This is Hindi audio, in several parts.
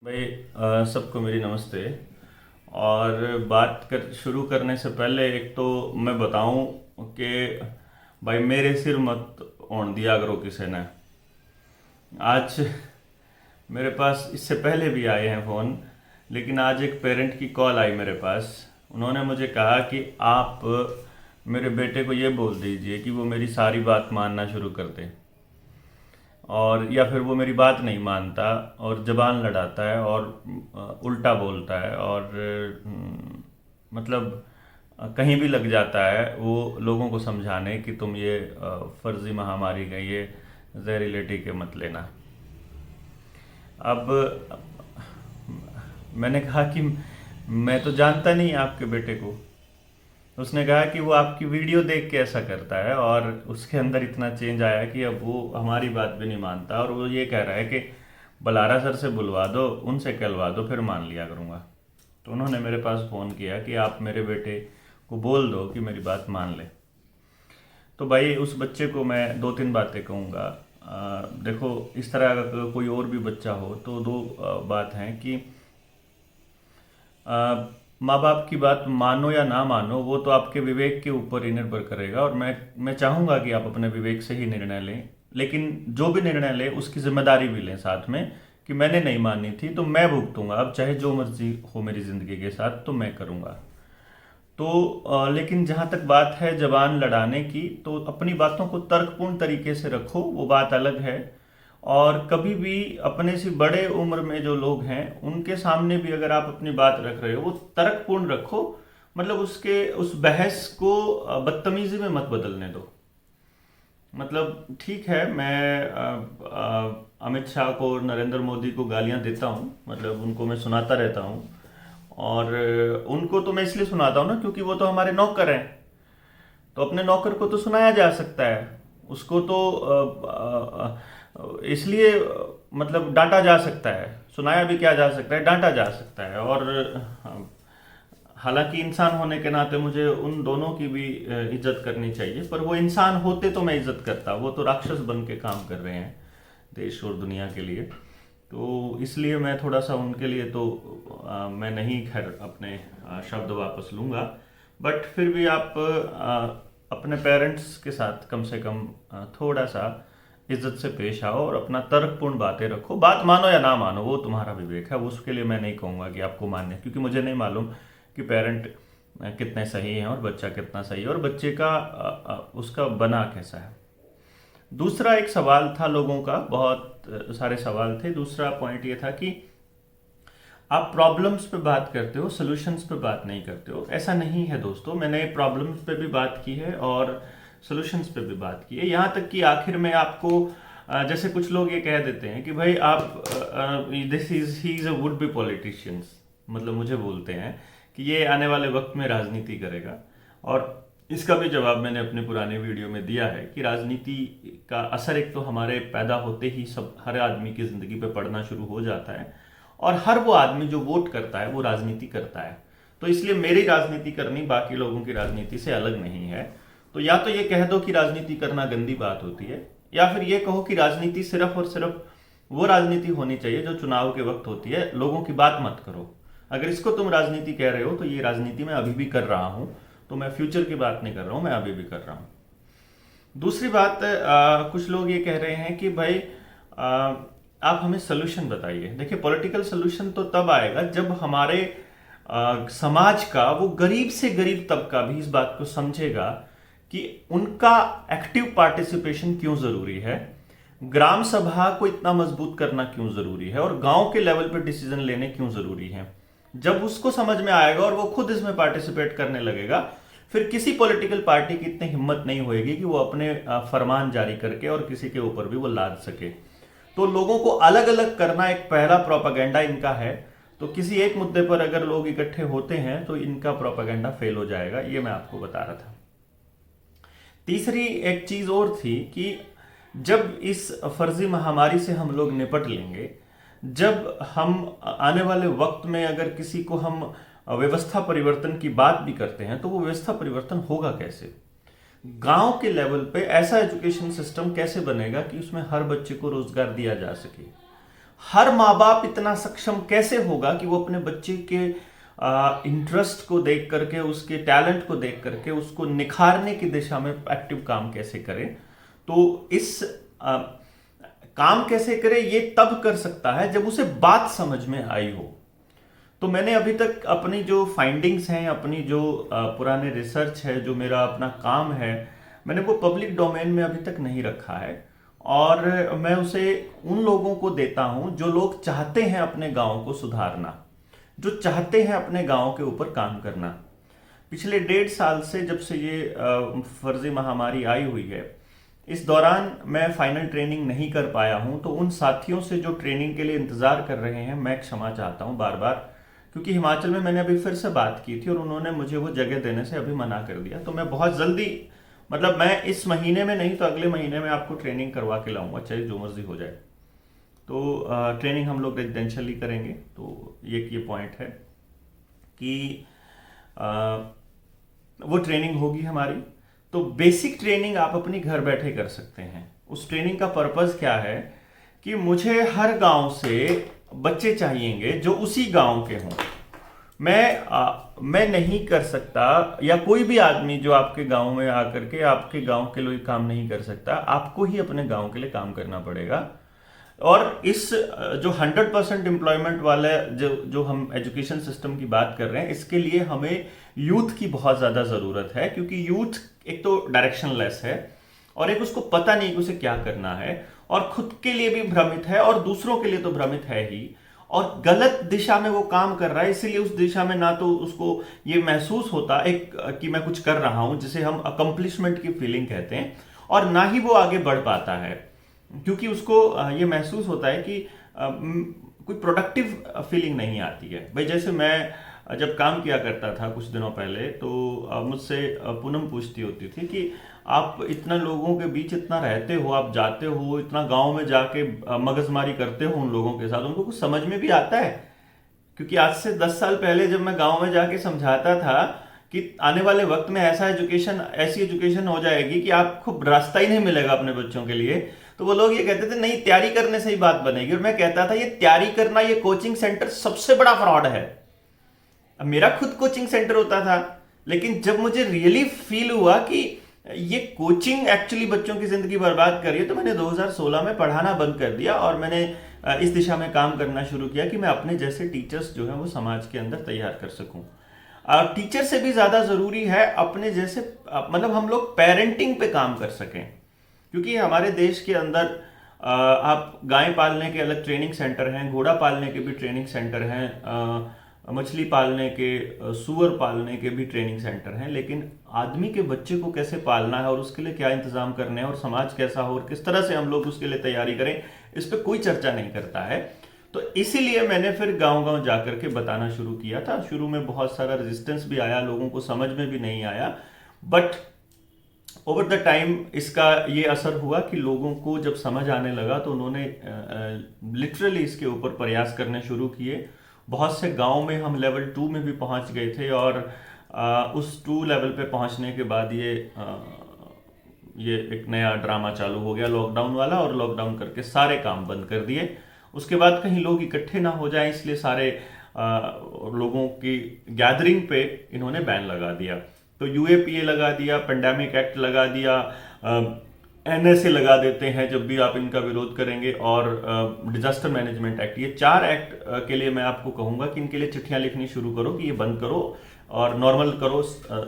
भाई सबको मेरी नमस्ते। और बात कर शुरू करने से पहले एक तो मैं बताऊं कि भाई मेरे सिर मत ओढ़ दिया करो किसी ने। आज मेरे पास इससे पहले भी आए हैं फ़ोन, लेकिन आज एक पेरेंट की कॉल आई मेरे पास। उन्होंने मुझे कहा कि आप मेरे बेटे को ये बोल दीजिए कि वो मेरी सारी बात मानना शुरू कर दे, और या फिर वो मेरी बात नहीं मानता और जबान लड़ाता है और उल्टा बोलता है और मतलब कहीं भी लग जाता है वो लोगों को समझाने कि तुम ये फर्जी महामारी का ये जहरीले टीके मत लेना। अब मैंने कहा कि मैं तो जानता नहीं आपके बेटे को। उसने कहा कि वो आपकी वीडियो देख के ऐसा करता है और उसके अंदर इतना चेंज आया कि अब वो हमारी बात भी नहीं मानता, और वो ये कह रहा है कि बलारा सर से बुलवा दो, उनसे कहलवा दो, फिर मान लिया करूँगा। तो उन्होंने मेरे पास फ़ोन किया कि आप मेरे बेटे को बोल दो कि मेरी बात मान ले। तो भाई उस बच्चे को मैं दो तीन बातें कहूँगा। देखो, इस तरह का कोई और भी बच्चा हो तो दो बात हैं कि माँ बाप की बात मानो या ना मानो, वो तो आपके विवेक के ऊपर ही निर्भर करेगा, और मैं चाहूँगा कि आप अपने विवेक से ही निर्णय लें। लेकिन जो भी निर्णय लें उसकी जिम्मेदारी भी लें साथ में, कि मैंने नहीं मानी थी तो मैं भुगतूंगा, अब चाहे जो मर्जी हो मेरी ज़िंदगी के साथ तो मैं करूँगा। तो लेकिन जहाँ तक बात है जबान लड़ाने की, तो अपनी बातों को तर्कपूर्ण तरीके से रखो, वो बात अलग है। और कभी भी अपने से बड़े उम्र में जो लोग हैं उनके सामने भी अगर आप अपनी बात रख रहे हो वो तर्कपूर्ण रखो। मतलब उसके उस बहस को बदतमीजी में मत बदलने दो। मतलब ठीक है, मैं अमित शाह को और नरेंद्र मोदी को गालियां देता हूँ, मतलब उनको मैं सुनाता रहता हूँ। और उनको तो मैं इसलिए सुनाता हूँ ना क्योंकि वो तो हमारे नौकर हैं। तो अपने नौकर को तो सुनाया जा सकता है, उसको तो इसलिए मतलब डांटा जा सकता है। सुनाया भी क्या जा सकता है, डांटा जा सकता है। और हालांकि इंसान होने के नाते मुझे उन दोनों की भी इज्जत करनी चाहिए, पर वो इंसान होते तो मैं इज्जत करता, वो तो राक्षस बन के काम कर रहे हैं देश और दुनिया के लिए। तो इसलिए मैं थोड़ा सा उनके लिए तो मैं नहीं खैर अपने शब्द वापस लूँगा। बट फिर भी आप अपने पेरेंट्स के साथ कम से कम थोड़ा सा इज्जत से पेश आओ और अपना तर्कपूर्ण बातें रखो। बात मानो या ना मानो वो तुम्हारा विवेक है, उसके लिए मैं नहीं कहूँगा कि आपको मानना है, क्योंकि मुझे नहीं मालूम कि पेरेंट कितने सही हैं और बच्चा कितना सही है और बच्चे का उसका बना कैसा है। दूसरा एक सवाल था लोगों का, बहुत सारे सवाल थे। दूसरा पॉइंट ये था कि आप प्रॉब्लम्स पे बात करते हो, सॉल्यूशंस पे बात नहीं करते हो। ऐसा नहीं है दोस्तों, मैंने प्रॉब्लम्स पे भी बात की है और सॉल्यूशंस पे भी बात की है। यहाँ तक कि आखिर में आपको जैसे कुछ लोग ये कह देते हैं कि भाई आप this is he is a would be politicians, मतलब मुझे बोलते हैं कि ये आने वाले वक्त में राजनीति करेगा। और इसका भी जवाब मैंने अपने पुराने वीडियो में दिया है कि राजनीति का असर एक तो हमारे पैदा होते ही सब हर आदमी की ज़िंदगी पे पड़ना शुरू हो जाता है, और हर वो आदमी जो वोट करता है वो राजनीति करता है। तो इसलिए मेरी राजनीति करनी बाकी लोगों की राजनीति से अलग नहीं है। तो या तो ये कह दो कि राजनीति करना गंदी बात होती है, या फिर ये कहो कि राजनीति सिर्फ और सिर्फ वो राजनीति होनी चाहिए जो चुनाव के वक्त होती है, लोगों की बात मत करो। अगर इसको तुम राजनीति कह रहे हो तो ये राजनीति मैं अभी भी कर रहा हूं, तो मैं फ्यूचर की बात नहीं कर रहा हूं, मैं अभी भी कर रहा हूं। दूसरी बात, कुछ लोग ये कह रहे हैं कि भाई आप हमें सोल्यूशन बताइए। देखिए, पॉलिटिकल सोल्यूशन तो तब आएगा जब हमारे समाज का वो गरीब से गरीब तबका भी इस बात को समझेगा कि उनका एक्टिव पार्टिसिपेशन क्यों जरूरी है, ग्राम सभा को इतना मजबूत करना क्यों जरूरी है, और गांव के लेवल पर डिसीजन लेने क्यों जरूरी है। जब उसको समझ में आएगा और वो खुद इसमें पार्टिसिपेट करने लगेगा, फिर किसी पॉलिटिकल पार्टी की इतनी हिम्मत नहीं होएगी कि वो अपने फरमान जारी करके और किसी के ऊपर भी वो लाद सके। तो लोगों को अलग अलग करना एक पहला प्रोपागेंडा इनका है। तो किसी एक मुद्दे पर अगर लोग इकट्ठे होते हैं तो इनका प्रोपागेंडा फेल हो जाएगा, ये मैं आपको बता रहा था। तीसरी एक चीज और थी कि जब इस फर्जी महामारी से हम लोग निपट लेंगे, जब हम आने वाले वक्त में अगर किसी को हम व्यवस्था परिवर्तन की बात भी करते हैं तो वो व्यवस्था परिवर्तन होगा कैसे। गांव के लेवल पे ऐसा एजुकेशन सिस्टम कैसे बनेगा कि उसमें हर बच्चे को रोजगार दिया जा सके, हर माँ बाप इतना सक्षम कैसे होगा कि वो अपने बच्चे के इंटरेस्ट को देख करके, उसके टैलेंट को देख करके उसको निखारने की दिशा में एक्टिव काम कैसे करे। तो इस काम कैसे करे ये तब कर सकता है जब उसे बात समझ में आई हो। तो मैंने अभी तक अपनी जो फाइंडिंग्स हैं, अपनी जो पुराने रिसर्च है, जो मेरा अपना काम है, मैंने वो पब्लिक डोमेन में अभी तक नहीं रखा है। और मैं उसे उन लोगों को देता हूं जो लोग चाहते हैं अपने गांव को सुधारना, जो चाहते हैं अपने गांव के ऊपर काम करना। पिछले 1.5 साल से जब से ये फर्जी महामारी आई हुई है, इस दौरान मैं फाइनल ट्रेनिंग नहीं कर पाया हूं। तो उन साथियों से जो ट्रेनिंग के लिए इंतजार कर रहे हैं, मैं क्षमा चाहता हूं बार बार, क्योंकि हिमाचल में मैंने अभी फिर से बात की थी और उन्होंने मुझे वो जगह देने से अभी मना कर दिया। तो मैं बहुत जल्दी, मतलब मैं इस महीने में नहीं तो अगले महीने में आपको ट्रेनिंग करवा के लाऊंगा, चाहे जो मर्जी हो जाए। तो ट्रेनिंग हम लोग रेजिडेंशियली करेंगे। तो ये पॉइंट है कि वो ट्रेनिंग होगी हमारी। तो बेसिक ट्रेनिंग आप अपनी घर बैठे कर सकते हैं। उस ट्रेनिंग का पर्पस क्या है कि मुझे हर गांव से बच्चे चाहिएंगे जो उसी गांव के हों। मैं नहीं कर सकता, या कोई भी आदमी जो आपके गांव में आकर के आपके गांव के लिए काम नहीं कर सकता। आपको ही अपने गांव के लिए काम करना पड़ेगा। और इस जो 100% एम्प्लॉयमेंट वाले जो हम एजुकेशन सिस्टम की बात कर रहे हैं, इसके लिए हमें यूथ की बहुत ज़्यादा ज़रूरत है। क्योंकि यूथ एक तो डायरेक्शनलेस है और एक उसको पता नहीं कि उसे क्या करना है, और खुद के लिए भी भ्रमित है और दूसरों के लिए तो भ्रमित है ही, और गलत दिशा में वो काम कर रहा है। इसीलिए उस दिशा में ना तो उसको ये महसूस होता एक कि मैं कुछ कर रहा हूं, जिसे हम अकम्पलिशमेंट की फीलिंग कहते हैं, और ना ही वो आगे बढ़ पाता है, क्योंकि उसको ये महसूस होता है कि कोई प्रोडक्टिव फीलिंग नहीं आती है। भाई जैसे मैं जब काम किया करता था कुछ दिनों पहले, तो मुझसे पूनम पूछती होती थी कि आप इतना लोगों के बीच इतना रहते हो, आप जाते हो इतना गांव में जाके मगजमारी करते हो उन लोगों के साथ, उनको कुछ समझ में भी आता है? क्योंकि आज से 10 साल पहले जब मैं गांव में जाके समझाता था कि आने वाले वक्त में ऐसी एजुकेशन हो जाएगी कि आपको रास्ता ही नहीं मिलेगा अपने बच्चों के लिए, तो वो लोग ये कहते थे नहीं, तैयारी करने से ही बात बनेगी। और मैं कहता था ये तैयारी करना, ये कोचिंग सेंटर सबसे बड़ा फ्रॉड है। अब मेरा खुद कोचिंग सेंटर होता था, लेकिन जब मुझे रियली फील हुआ कि ये कोचिंग एक्चुअली बच्चों की जिंदगी बर्बाद कर रही है, तो मैंने 2016 में पढ़ाना बंद कर दिया और मैंने इस दिशा में काम करना शुरू किया कि मैं अपने जैसे टीचर्स जो हैं वो समाज के अंदर तैयार कर सकूं। टीचर से भी ज्यादा जरूरी है अपने जैसे, मतलब हम लोग पेरेंटिंग पे काम कर सकें। क्योंकि हमारे देश के अंदर आप गाय पालने के अलग ट्रेनिंग सेंटर हैं, घोड़ा पालने के भी ट्रेनिंग सेंटर हैं, मछली पालने के, सूअर पालने के भी ट्रेनिंग सेंटर हैं, लेकिन आदमी के बच्चे को कैसे पालना है और उसके लिए क्या इंतजाम करने हैं और समाज कैसा हो और किस तरह से हम लोग उसके लिए तैयारी करें, इस पर कोई चर्चा नहीं करता है। तो इसीलिए मैंने फिर गांव-गांव जाकर के बताना शुरू किया था। शुरू में बहुत सारा रेजिस्टेंस भी आया, लोगों को समझ में भी नहीं आया, बट ओवर द टाइम इसका ये असर हुआ कि लोगों को जब समझ आने लगा तो उन्होंने लिटरली इसके ऊपर प्रयास करने शुरू किए। बहुत से गांव में हम लेवल 2 में भी पहुंच गए थे, और उस 2 लेवल पे पहुंचने के बाद ये एक नया ड्रामा चालू हो गया लॉकडाउन वाला, और लॉकडाउन करके सारे काम बंद कर दिए। उसके बाद कहीं लोग इकट्ठे ना हो जाएं, इसलिए सारे लोगों की गैदरिंग पे इन्होंने बैन लगा दिया। तो यूएपीए लगा दिया, पेंडेमिक एक्ट लगा दिया, एनएसए लगा देते हैं जब भी आप इनका विरोध करेंगे, और डिजास्टर मैनेजमेंट एक्ट। ये 4 एक्ट के लिए मैं आपको कहूंगा कि इनके लिए चिट्ठियां लिखनी शुरू करो कि ये बंद करो और नॉर्मल करो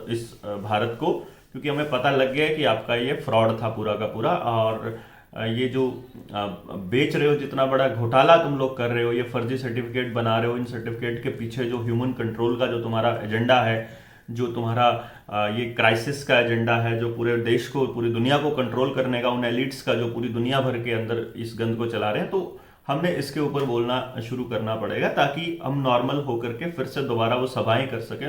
इस भारत को, क्योंकि हमें पता लग गया है कि आपका ये फ्रॉड था पूरा का पूरा। और ये जो बेच रहे हो, जितना बड़ा घोटाला तुम लोग कर रहे हो, ये फर्जी सर्टिफिकेट बना रहे हो, इन सर्टिफिकेट के पीछे जो ह्यूमन कंट्रोल का जो तुम्हारा एजेंडा है, जो तुम्हारा ये क्राइसिस का एजेंडा है, जो पूरे देश को, पूरी दुनिया को कंट्रोल करने का, उन एलिट्स का जो पूरी दुनिया भर के अंदर इस गंद को चला रहे हैं, तो हमने इसके ऊपर बोलना शुरू करना पड़ेगा ताकि हम नॉर्मल होकर के फिर से दोबारा वो सभाएं कर सकें,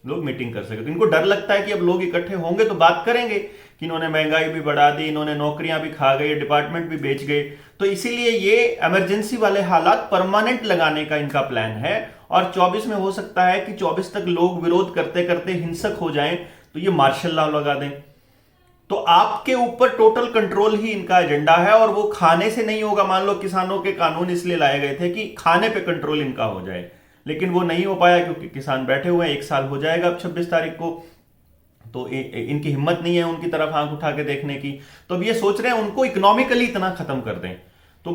लोग मीटिंग कर सके। तो इनको डर लगता है कि अब लोग इकट्ठे होंगे तो बात करेंगे कि इन्होंने महंगाई भी बढ़ा दी, इन्होंने नौकरियां भी खा गए, डिपार्टमेंट भी बेच गए। तो इसीलिए ये इमरजेंसी वाले हालात परमानेंट लगाने का इनका प्लान है, और 24 में हो सकता है कि 24 तक लोग विरोध करते करते हिंसक हो जाएं, तो ये मार्शल लॉ लगा दें। तो आपके ऊपर टोटल कंट्रोल ही इनका एजेंडा है, और वो खाने से नहीं होगा। मान लो किसानों के कानून इसलिए लाए गए थे कि खाने पे कंट्रोल इनका हो जाए, लेकिन वो नहीं हो पाया क्योंकि किसान बैठे हुए हैं। 1 साल हो जाएगा अब 26 तारीख को, तो इनकी हिम्मत नहीं है उनकी तरफ आंख उठा के देखने की। तो अब ये सोच रहे हैं उनको इकोनॉमिकली इतना खत्म कर दें। तो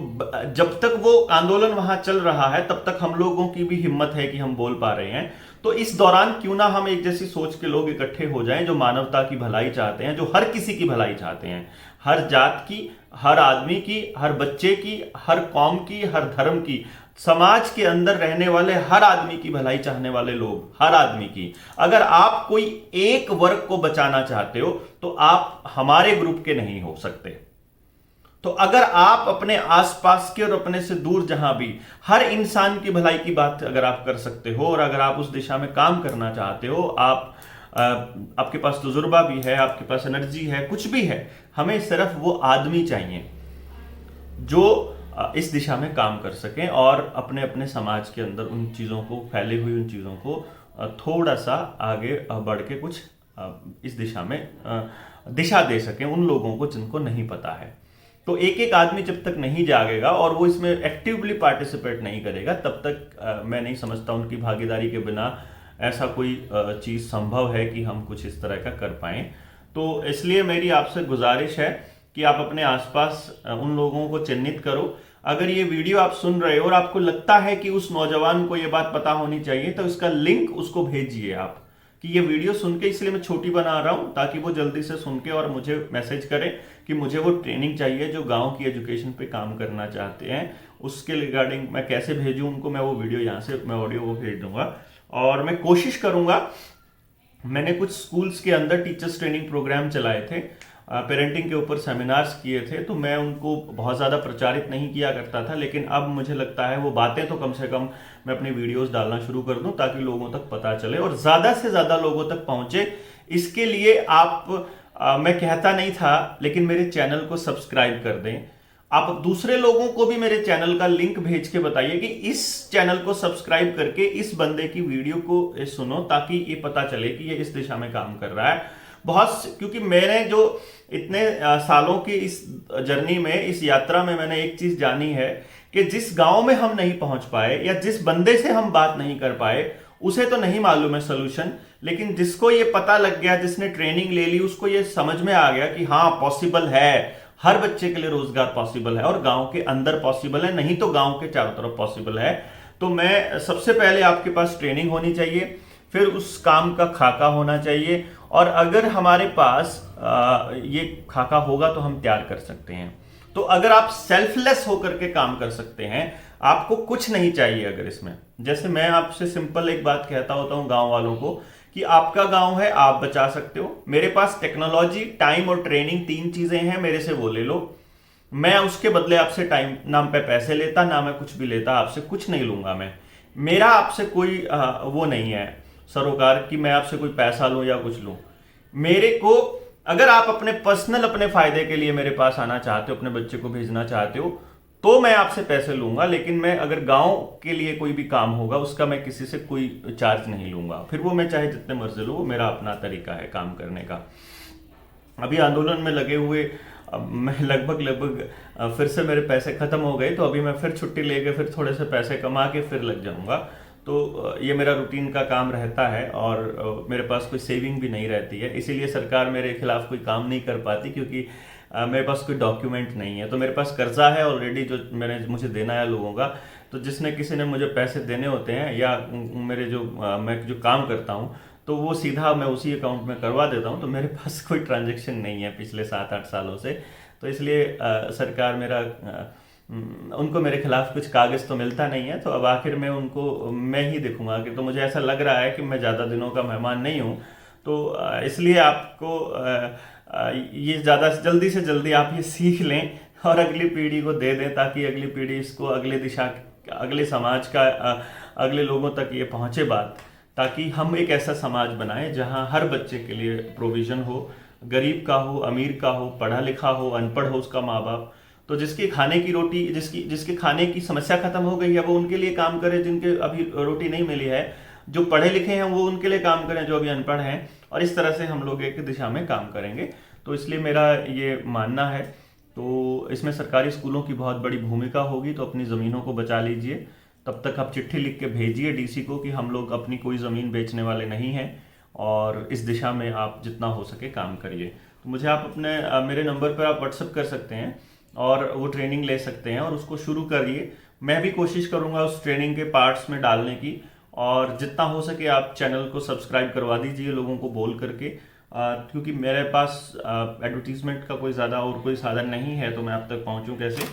जब तक वो आंदोलन वहां चल रहा है तब तक हम लोगों की भी हिम्मत है कि हम बोल पा रहे हैं। तो इस दौरान क्यों ना हम एक जैसी सोच के लोग इकट्ठे हो जाएं जो मानवता की भलाई चाहते हैं, जो हर किसी की भलाई चाहते हैं, हर जात की, हर आदमी की, हर बच्चे की, हर कौम की, हर धर्म की, समाज के अंदर रहने वाले हर आदमी की भलाई चाहने वाले लोग, हर आदमी की। अगर आप कोई एक वर्ग को बचाना चाहते हो तो आप हमारे ग्रुप के नहीं हो सकते। तो अगर आप अपने आसपास के और अपने से दूर जहां भी हर इंसान की भलाई की बात अगर आप कर सकते हो, और अगर आप उस दिशा में काम करना चाहते हो, आपके पास तजुर्बा भी है, आपके पास एनर्जी है, कुछ भी है, हमें सिर्फ वो आदमी चाहिए जो इस दिशा में काम कर सकें और अपने अपने समाज के अंदर उन चीज़ों को, फैली हुई उन चीज़ों को थोड़ा सा आगे बढ़ के कुछ इस दिशा में दिशा दे सकें उन लोगों को जिनको नहीं पता है। तो एक एक आदमी जब तक नहीं जागेगा और वो इसमें एक्टिवली पार्टिसिपेट नहीं करेगा, तब तक मैं नहीं समझता उनकी भागीदारी के बिना ऐसा कोई चीज़ संभव है कि हम कुछ इस तरह का कर पाएं। तो इसलिए मेरी आपसे गुजारिश है कि आप अपने आसपास उन लोगों को चिन्हित करो। अगर ये वीडियो आप सुन रहे हो और आपको लगता है कि उस नौजवान को ये बात पता होनी चाहिए, तो इसका लिंक उसको भेजिए आप कि ये वीडियो सुन के, इसलिए मैं छोटी बना रहा हूं ताकि वो जल्दी से सुन के और मुझे मैसेज करें कि मुझे वो ट्रेनिंग चाहिए जो गांव की एजुकेशन पे काम करना चाहते हैं। उसके रिगार्डिंग मैं कैसे भेजूं उनको, मैं वो वीडियो यहाँ से, मैं ऑडियो वो भेज दूंगा। और मैं कोशिश करूंगा, मैंने कुछ स्कूल्स के अंदर टीचर्स ट्रेनिंग प्रोग्राम चलाए थे, पेरेंटिंग के ऊपर सेमिनार्स किए थे, तो मैं उनको बहुत ज़्यादा प्रचारित नहीं किया करता था, लेकिन अब मुझे लगता है वो बातें तो कम से कम मैं अपनी वीडियोस डालना शुरू कर दूं ताकि लोगों तक पता चले और ज़्यादा से ज़्यादा लोगों तक पहुंचे। इसके लिए आप मैं कहता नहीं था, लेकिन मेरे चैनल को सब्सक्राइब कर दें। आप दूसरे लोगों को भी मेरे चैनल का लिंक भेज के बताइए कि इस चैनल को सब्सक्राइब करके इस बंदे की वीडियो को सुनो, ताकि ये पता चले कि ये इस दिशा में काम कर रहा है। क्योंकि मैंने जो इतने सालों की इस जर्नी में, इस यात्रा में, मैंने एक चीज जानी है कि जिस गांव में हम नहीं पहुंच पाए या जिस बंदे से हम बात नहीं कर पाए, उसे तो नहीं मालूम है सोल्यूशन, लेकिन जिसको ये पता लग गया, जिसने ट्रेनिंग ले ली, उसको ये समझ में आ गया कि हाँ पॉसिबल है, हर बच्चे के लिए रोजगार पॉसिबल है और गांव के अंदर पॉसिबल है, नहीं तो गांव के चारों तरफ पॉसिबल है। तो मैं सबसे पहले आपके पास ट्रेनिंग होनी चाहिए, फिर उस काम का खाका होना चाहिए, और अगर हमारे पास ये खाका होगा तो हम तैयार कर सकते हैं। तो अगर आप सेल्फलेस होकर के काम कर सकते हैं, आपको कुछ नहीं चाहिए अगर इसमें, जैसे मैं आपसे सिंपल एक बात कहता होता हूं गांव वालों को कि आपका गांव है, आप बचा सकते हो, मेरे पास टेक्नोलॉजी, टाइम और ट्रेनिंग, 3 चीजें हैं, मेरे से वो ले लो। मैं उसके बदले आपसे टाइम नाम पे पैसे लेता, ना मैं कुछ भी लेता, आपसे कुछ नहीं लूंगा। मेरा आपसे कोई वो नहीं है सरोकार कि मैं आपसे कोई पैसा लूं या कुछ लूं। मेरे को, अगर आप अपने पर्सनल, अपने फायदे के लिए मेरे पास आना चाहते हो, अपने बच्चे को भेजना चाहते हो, तो मैं आपसे पैसे लूंगा, लेकिन मैं अगर गांव के लिए कोई भी काम होगा उसका मैं किसी से कोई चार्ज नहीं लूंगा। फिर वो मैं चाहे जितने मर्जी लूं, वो मेरा अपना तरीका है काम करने का। अभी आंदोलन में लगे हुए मैं लगभग फिर से मेरे पैसे खत्म हो गए, तो अभी मैं फिर छुट्टी लेके फिर थोड़े से पैसे कमा के फिर लग जाऊंगा। तो ये मेरा रूटीन का काम रहता है और मेरे पास कोई सेविंग भी नहीं रहती है, इसीलिए सरकार मेरे खिलाफ कोई काम नहीं कर पाती, क्योंकि मेरे पास कोई डॉक्यूमेंट नहीं है। तो मेरे पास कर्जा है ऑलरेडी जो मुझे देना है लोगों का। तो किसी ने मुझे पैसे देने होते हैं या मेरे मैं जो काम करता हूँ, तो वो सीधा मैं उसी अकाउंट में करवा देता हूँ। तो मेरे पास कोई ट्रांजेक्शन नहीं है पिछले 7-8 सालों से। तो इसलिए सरकार उनको मेरे खिलाफ कुछ कागज तो मिलता नहीं है। तो अब आखिर में उनको मैं ही देखूंगा कि, तो मुझे ऐसा लग रहा है कि मैं ज़्यादा दिनों का मेहमान नहीं हूँ। तो इसलिए आपको ये ज़्यादा जल्दी से जल्दी आप ये सीख लें और अगली पीढ़ी को दे दें, ताकि अगली पीढ़ी इसको अगले दिशा, अगले समाज का, अगले लोगों तक ये पहुँचे बात, ताकि हम एक ऐसा समाज बनाएं जहां हर बच्चे के लिए प्रोविज़न हो, गरीब का हो, अमीर का हो, पढ़ा लिखा हो, अनपढ़ हो उसका माँ बाप। तो जिसकी खाने की रोटी, जिसके खाने की समस्या खत्म हो गई है, वो उनके लिए काम करे, जिनके अभी रोटी नहीं मिली है। जो पढ़े लिखे हैं वो उनके लिए काम करें, जो अभी अनपढ़ हैं। और इस तरह से हम लोग एक दिशा में काम करेंगे। तो इसलिए मेरा ये मानना है, तो इसमें सरकारी स्कूलों की बहुत बड़ी भूमिका होगी। तो अपनी ज़मीनों को बचा लीजिए। तब तक आप चिट्ठी लिख के भेजिए डीसी को कि हम लोग अपनी कोई ज़मीन बेचने वाले नहीं हैं, और इस दिशा में आप जितना हो सके काम करिए। तो मुझे आप अपने मेरे नंबर पर आप व्हाट्सअप कर सकते हैं और वो ट्रेनिंग ले सकते हैं और उसको शुरू करिए। मैं भी कोशिश करूंगा उस ट्रेनिंग के पार्ट्स में डालने की, और जितना हो सके आप चैनल को सब्सक्राइब करवा दीजिए लोगों को बोल करके, क्योंकि मेरे पास एडवर्टीजमेंट का कोई ज़्यादा और कोई साधन नहीं है, तो मैं आप तक पहुंचूं कैसे।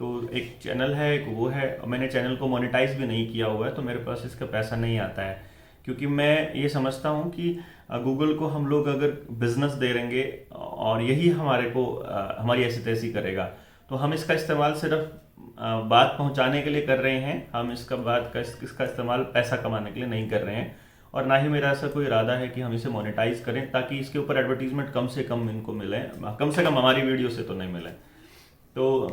तो एक चैनल है, एक वो है, मैंने चैनल को मोनेटाइज भी नहीं किया हुआ है, तो मेरे पास इसका पैसा नहीं आता है, क्योंकि मैं ये समझता हूँ कि गूगल को हम लोग अगर बिजनेस दे देंगे और यही हमारे को हमारी ऐसी तैसी करेगा, तो हम इसका इस्तेमाल सिर्फ बात पहुंचाने के लिए कर रहे हैं। हम इसका इस्तेमाल पैसा कमाने के लिए नहीं कर रहे हैं, और ना ही मेरा ऐसा कोई इरादा है कि हम इसे मोनेटाइज करें, ताकि इसके ऊपर एडवर्टीजमेंट कम से कम इनको मिले, कम से कम हमारी वीडियो से तो नहीं मिले। तो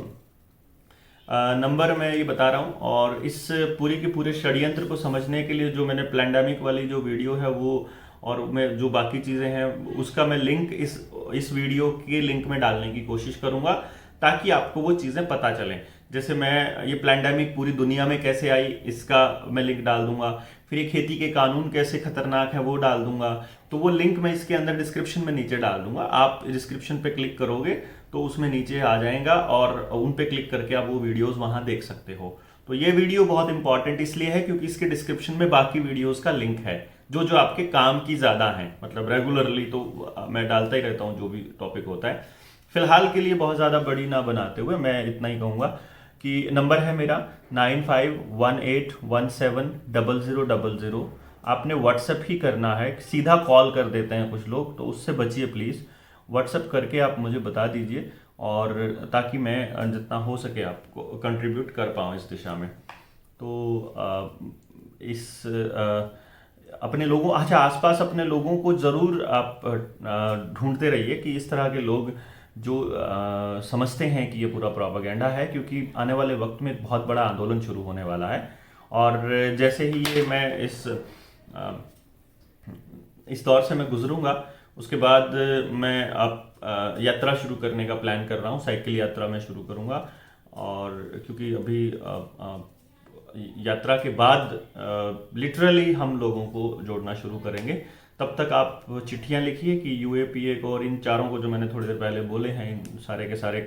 नंबर मैं ये बता रहा हूँ, और इस पूरी के पूरे षड्यंत्र को समझने के लिए जो मैंने प्लैंडेमिक वाली जो वीडियो है वो, और मैं जो बाकी चीज़ें हैं उसका मैं लिंक इस वीडियो के लिंक में डालने की कोशिश करूँगा, ताकि आपको वो चीज़ें पता चलें। जैसे मैं ये प्लैंडेमिक पूरी दुनिया में कैसे आई इसका मैं लिंक डाल दूंगा, फिर ये खेती के कानून कैसे खतरनाक है वो डाल दूंगा, तो वो लिंक मैं इसके अंदर डिस्क्रिप्शन में नीचे डाल दूंगा। आप डिस्क्रिप्शन पे क्लिक करोगे तो उसमें नीचे आ जाएगा, और उन पे क्लिक करके आप वो वीडियोस वहां देख सकते हो। तो ये वीडियो बहुत इंपॉर्टेंट इसलिए है क्योंकि इसके डिस्क्रिप्शन में बाकी वीडियोस का लिंक है, जो जो आपके काम की ज्यादा है। मतलब रेगुलरली तो मैं डालता ही रहता हूँ जो भी टॉपिक होता है। फिलहाल के लिए बहुत ज्यादा बड़ी ना बनाते हुए मैं इतना ही कहूंगा कि नंबर है मेरा 9518170000। आपने व्हाट्सएप ही करना है, सीधा कॉल कर देते हैं कुछ लोग, तो उससे बचिए प्लीज़। व्हाट्सएप करके आप मुझे बता दीजिए, और ताकि मैं जितना हो सके आपको कंट्रीब्यूट कर पाऊँ इस दिशा में। तो अपने लोगों, अच्छा, आसपास अपने लोगों को ज़रूर आप ढूंढते रहिए कि इस तरह के लोग जो समझते हैं कि ये पूरा प्रोपेगेंडा है, क्योंकि आने वाले वक्त में एक बहुत बड़ा आंदोलन शुरू होने वाला है। और जैसे ही ये मैं इस दौर से मैं गुजरूंगा, उसके बाद मैं अब यात्रा शुरू करने का प्लान कर रहा हूँ। साइकिल यात्रा मैं शुरू करूँगा, और क्योंकि अभी यात्रा के बाद लिटरली हम लोगों को जोड़ना शुरू करेंगे। तब तक आप चिट्ठियां लिखिए कि यूएपीए को और इन चारों को जो मैंने थोड़ी देर पहले बोले हैं, इन सारे के सारे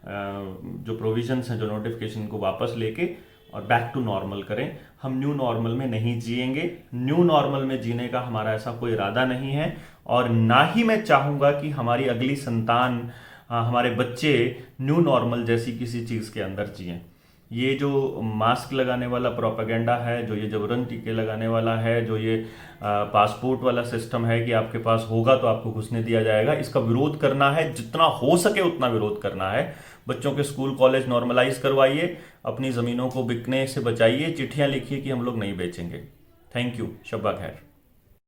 जो प्रोविजंस हैं, जो नोटिफिकेशन को वापस लेके और बैक टू नॉर्मल करें। हम न्यू नॉर्मल में नहीं जिएंगे, न्यू नॉर्मल में जीने का हमारा ऐसा कोई इरादा नहीं है, और ना ही मैं चाहूँगा कि हमारी अगली संतान, हमारे बच्चे न्यू नॉर्मल जैसी किसी चीज़ के अंदर जिएं। ये जो मास्क लगाने वाला प्रोपेगेंडा है, जो ये जबरन टीके लगाने वाला है, जो ये पासपोर्ट वाला सिस्टम है कि आपके पास होगा तो आपको घुसने दिया जाएगा, इसका विरोध करना है, जितना हो सके उतना विरोध करना है। बच्चों के स्कूल कॉलेज नॉर्मलाइज करवाइए, अपनी ज़मीनों को बिकने से बचाइए, चिट्ठियाँ लिखिए कि हम लोग नहीं बेचेंगे। थैंक यू, शब्बा खैर।